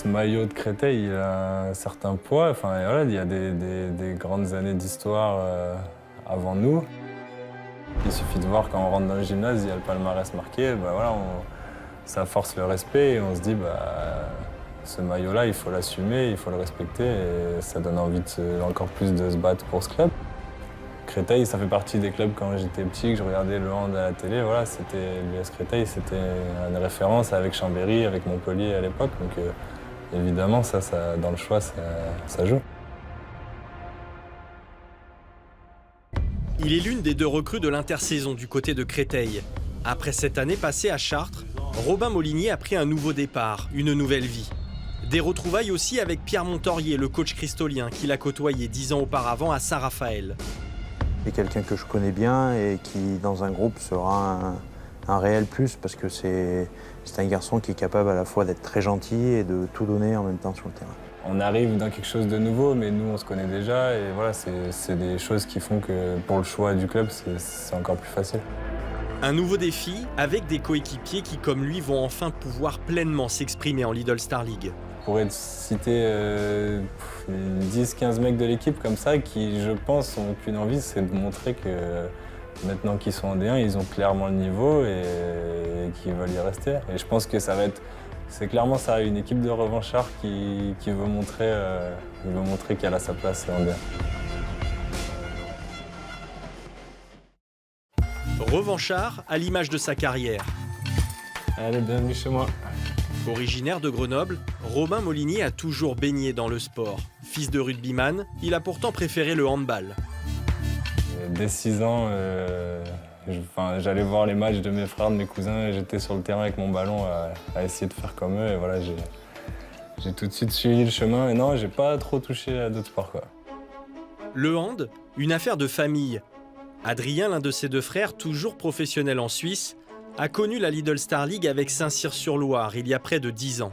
ce maillot de Créteil, il a un certain poids. Enfin, voilà, il y a des grandes années d'histoire avant nous. Il suffit de voir quand on rentre dans le gymnase, il y a le palmarès marqué. Bah, voilà, ça force le respect et on se dit ce maillot-là, il faut l'assumer, il faut le respecter et ça donne envie encore plus de se battre pour ce club. Créteil, ça fait partie des clubs quand j'étais petit, que je regardais le hand à la télé. Voilà, l'US Créteil, c'était une référence avec Chambéry, avec Montpellier à l'époque. Donc évidemment, ça, dans le choix, ça joue. Il est l'une des deux recrues de l'intersaison du côté de Créteil. Après cette année passée à Chartres, Robin Molinier a pris un nouveau départ, une nouvelle vie. Des retrouvailles aussi avec Pierre Montorier, le coach cristolien, qu'il a côtoyé 10 ans auparavant à Saint-Raphaël. C'est quelqu'un que je connais bien et qui, dans un groupe, sera un réel plus parce que c'est un garçon qui est capable à la fois d'être très gentil et de tout donner en même temps sur le terrain. On arrive dans quelque chose de nouveau, mais nous, on se connaît déjà. Et voilà, c'est des choses qui font que pour le choix du club, c'est encore plus facile. Un nouveau défi avec des coéquipiers qui, comme lui, vont enfin pouvoir pleinement s'exprimer en Lidl Star League. Je pourrais te citer 10-15 mecs de l'équipe comme ça qui, je pense, n'ont qu'une envie, c'est de montrer que maintenant qu'ils sont en D1, ils ont clairement le niveau et qu'ils veulent y rester. Et je pense que c'est clairement ça, une équipe de revanchards qui veut montrer qu'elle a sa place en D1. Revanchard à l'image de sa carrière. Allez, bienvenue chez moi. Originaire de Grenoble, Robin Molinier a toujours baigné dans le sport. Fils de rugbyman, il a pourtant préféré le handball. Dès 6 ans, j'allais voir les matchs de mes frères, de mes cousins, et j'étais sur le terrain avec mon ballon à essayer de faire comme eux. Et voilà, j'ai tout de suite suivi le chemin. Et non, j'ai pas trop touché à d'autres sports, quoi. Le hand, une affaire de famille. Adrien, l'un de ses deux frères, toujours professionnel en Suisse, a connu la Lidl Star League avec Saint-Cyr-sur-Loire il y a près de 10 ans.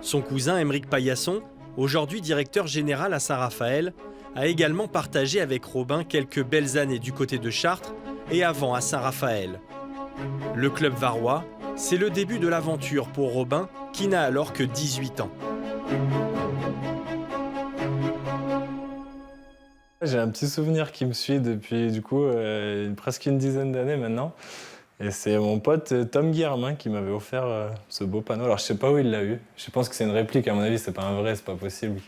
Son cousin, Aymeric Paillasson, aujourd'hui directeur général à Saint-Raphaël, a également partagé avec Robin quelques belles années du côté de Chartres et avant à Saint-Raphaël. Le club varois, c'est le début de l'aventure pour Robin, qui n'a alors que 18 ans. J'ai un petit souvenir qui me suit depuis presque une dizaine d'années maintenant. Et c'est mon pote Tom Guillermin qui m'avait offert ce beau panneau. Alors je sais pas où il l'a eu. Je pense que c'est une réplique, à mon avis, c'est pas un vrai, c'est pas possible.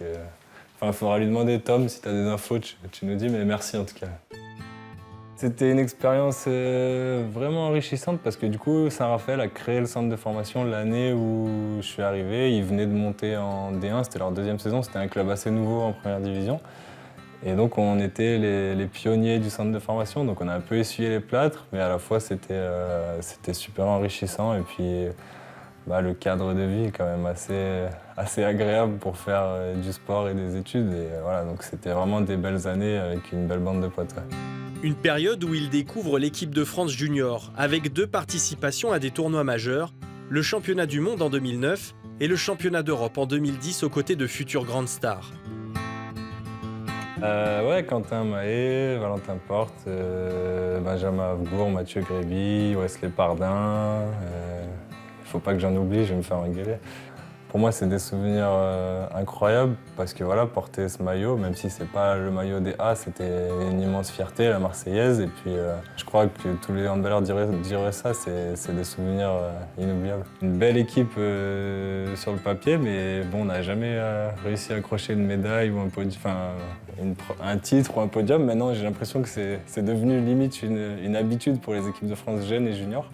Enfin, il faudra lui demander, Tom, si tu as des infos, tu nous dis, mais merci en tout cas. C'était une expérience vraiment enrichissante parce que du coup, Saint-Raphaël a créé le centre de formation l'année où je suis arrivé. Ils venaient de monter en D1, c'était leur deuxième saison, c'était un club assez nouveau en première division. Et donc on était les pionniers du centre de formation, donc on a un peu essuyé les plâtres, mais à la fois c'était super enrichissant et puis le cadre de vie est quand même assez agréable pour faire du sport et des études. Et voilà, donc c'était vraiment des belles années avec une belle bande de potes. Ouais. Une période où il découvre l'équipe de France junior, avec 2 participations à des tournois majeurs, le championnat du monde en 2009 et le championnat d'Europe en 2010 aux côtés de futures grandes stars. Quentin Mahé, Valentin Porte, Benjamin Avgour, Mathieu Gréby, Wesley Pardin. Faut pas que j'en oublie, je vais me faire engueuler. Pour moi, c'est des souvenirs incroyables parce que voilà, porter ce maillot, même si c'est pas le maillot des A, c'était une immense fierté, la Marseillaise. Et puis, je crois que tous les handballeurs diraient ça, c'est des souvenirs inoubliables. Une belle équipe sur le papier, mais bon, on n'a jamais réussi à accrocher une médaille ou un titre ou un podium. Maintenant, j'ai l'impression que c'est devenu limite une habitude pour les équipes de France jeunes et juniors.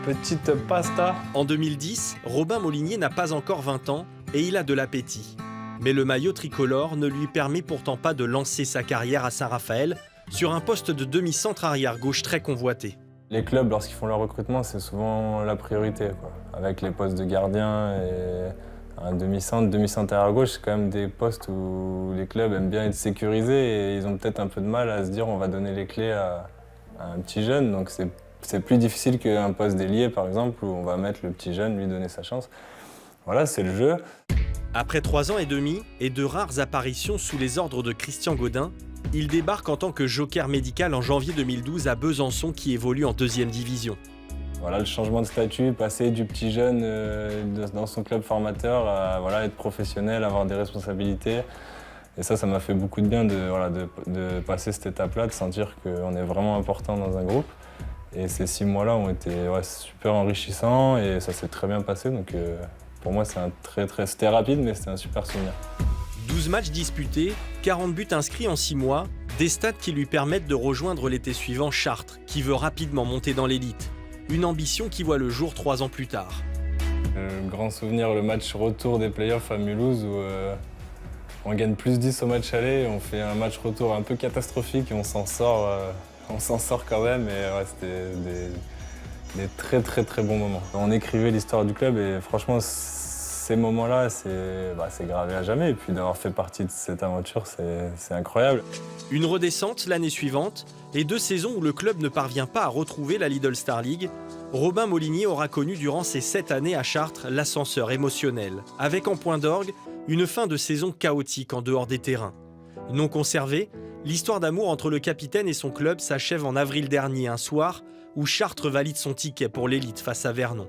Petite pasta. En 2010, Robin Molinier n'a pas encore 20 ans et il a de l'appétit. Mais le maillot tricolore ne lui permet pourtant pas de lancer sa carrière à Saint-Raphaël sur un poste de demi-centre arrière-gauche très convoité. Les clubs, lorsqu'ils font leur recrutement, c'est souvent la priorité, quoi. Avec les postes de gardien et un demi-centre arrière-gauche, c'est quand même des postes où les clubs aiment bien être sécurisés et ils ont peut-être un peu de mal à se dire on va donner les clés à un petit jeune. Donc c'est plus difficile qu'un poste d'ailier, par exemple, où on va mettre le petit jeune, lui donner sa chance. Voilà, c'est le jeu. Après 3 ans et demi et de rares apparitions sous les ordres de Christian Gaudin, il débarque en tant que joker médical en janvier 2012 à Besançon qui évolue en 2e division. Voilà, le changement de statut, passer du petit jeune dans son club formateur à voilà, être professionnel, avoir des responsabilités. Et ça m'a fait beaucoup de bien de passer cette étape-là, de sentir qu'on est vraiment important dans un groupe. Et ces 6 mois-là ont été super enrichissants et ça s'est très bien passé. Donc pour moi, c'était rapide, mais c'était un super souvenir. 12 matchs disputés, 40 buts inscrits en 6 mois, des stats qui lui permettent de rejoindre l'été suivant Chartres, qui veut rapidement monter dans l'élite. Une ambition qui voit le jour 3 ans plus tard. Grand souvenir, le match retour des playoffs à Mulhouse où on gagne plus 10 au match aller, on fait un match retour un peu catastrophique et on s'en sort quand même. Et c'était des très bons moments. On écrivait l'histoire du club et franchement, ces moments-là, c'est gravé à jamais. Et puis d'avoir fait partie de cette aventure, c'est incroyable. Une redescente l'année suivante et 2 saisons où le club ne parvient pas à retrouver la Lidl Star League. Robin Molinier aura connu durant ces 7 années à Chartres l'ascenseur émotionnel, avec en point d'orgue une fin de saison chaotique en dehors des terrains. Non conservée, l'histoire d'amour entre le capitaine et son club s'achève en avril dernier, un soir où Chartres valide son ticket pour l'élite face à Vernon.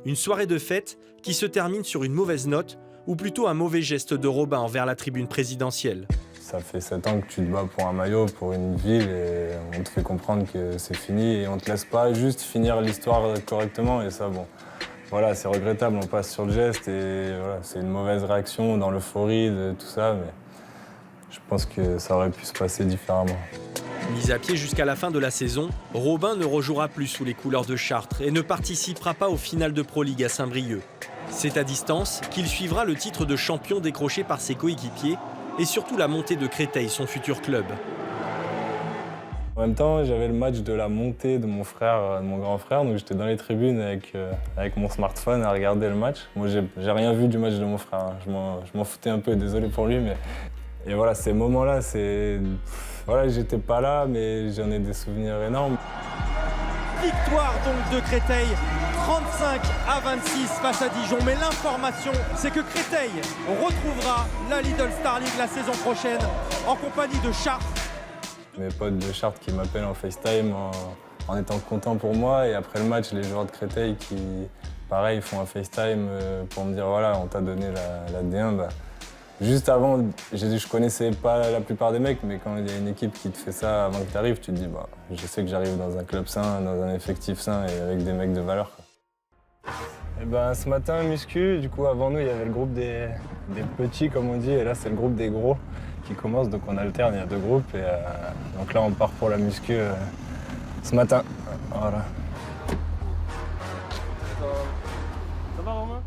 Une soirée de fête qui se termine sur une mauvaise note, ou plutôt un mauvais geste de Robin envers la tribune présidentielle. Ça fait 7 ans que tu te bats pour un maillot, pour une ville, et on te fait comprendre que c'est fini et on te laisse pas juste finir l'histoire correctement. Et ça, bon, voilà, c'est regrettable, on passe sur le geste et voilà, c'est une mauvaise réaction dans l'euphorie de tout ça, mais je pense que ça aurait pu se passer différemment. Mis à pied jusqu'à la fin de la saison, Robin ne rejouera plus sous les couleurs de Chartres et ne participera pas au final de Pro League à Saint-Brieuc. C'est à distance qu'il suivra le titre de champion décroché par ses coéquipiers et surtout la montée de Créteil, son futur club. En même temps, j'avais le match de la montée de mon frère, de mon grand frère, donc j'étais dans les tribunes avec mon smartphone à regarder le match. Moi, j'ai rien vu du match de mon frère, hein. Je m'en foutais un peu, désolé pour lui, mais... Et voilà, ces moments-là, voilà, j'étais pas là, mais j'en ai des souvenirs énormes. Victoire donc de Créteil, 35-26 face à Dijon. Mais l'information, c'est que Créteil retrouvera la Lidl Star League la saison prochaine en compagnie de Chartres. Mes potes de Chartres qui m'appellent en FaceTime en étant contents pour moi. Et après le match, les joueurs de Créteil qui, pareil, font un FaceTime pour me dire voilà, on t'a donné la D1. Bah, juste avant, je connaissais pas la plupart des mecs, mais quand il y a une équipe qui te fait ça avant que tu arrives, tu te dis bah, je sais que j'arrive dans un club sain, dans un effectif sain et avec des mecs de valeur, quoi. Et ben, ce matin, muscu, du coup, avant nous, il y avait le groupe des petits, comme on dit, et là, c'est le groupe des gros qui commence, donc on alterne, il y a 2 groupes, et donc là, on part pour la muscu ce matin. Voilà. Ça va, Romain ?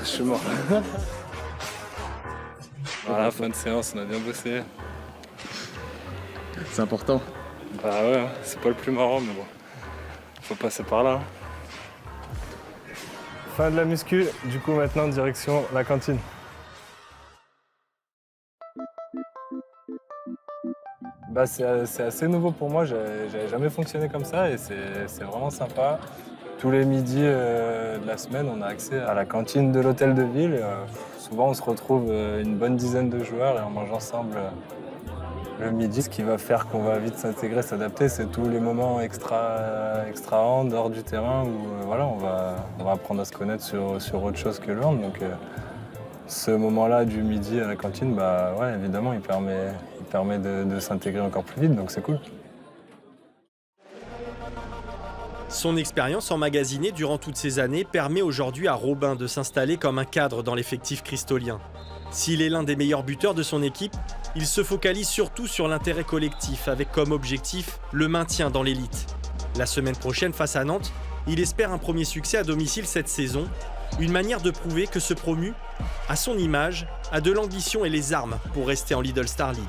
Je suis mort. Voilà, fin de séance, on a bien bossé. C'est important. Bah ouais, c'est pas le plus marrant, mais bon, faut passer par là. Fin de la muscu, du coup maintenant direction la cantine. Bah c'est assez nouveau pour moi, j'avais jamais fonctionné comme ça et c'est vraiment sympa. Tous les midis de la semaine, on a accès à la cantine de l'hôtel de ville. Souvent, on se retrouve une bonne dizaine de joueurs et on mange ensemble le midi. Ce qui va faire qu'on va vite s'intégrer, s'adapter, c'est tous les moments extra-hand, hors du terrain, où voilà, on va apprendre à se connaître sur autre chose que le hand. Donc, ce moment-là du midi à la cantine, bah, ouais, évidemment, il permet de s'intégrer encore plus vite, donc c'est cool. Son expérience emmagasinée durant toutes ces années permet aujourd'hui à Robin de s'installer comme un cadre dans l'effectif cristolien. S'il est l'un des meilleurs buteurs de son équipe, il se focalise surtout sur l'intérêt collectif avec comme objectif le maintien dans l'élite. La semaine prochaine face à Nantes, il espère un premier succès à domicile cette saison, une manière de prouver que ce promu, à son image, a de l'ambition et les armes pour rester en Lidl Star League.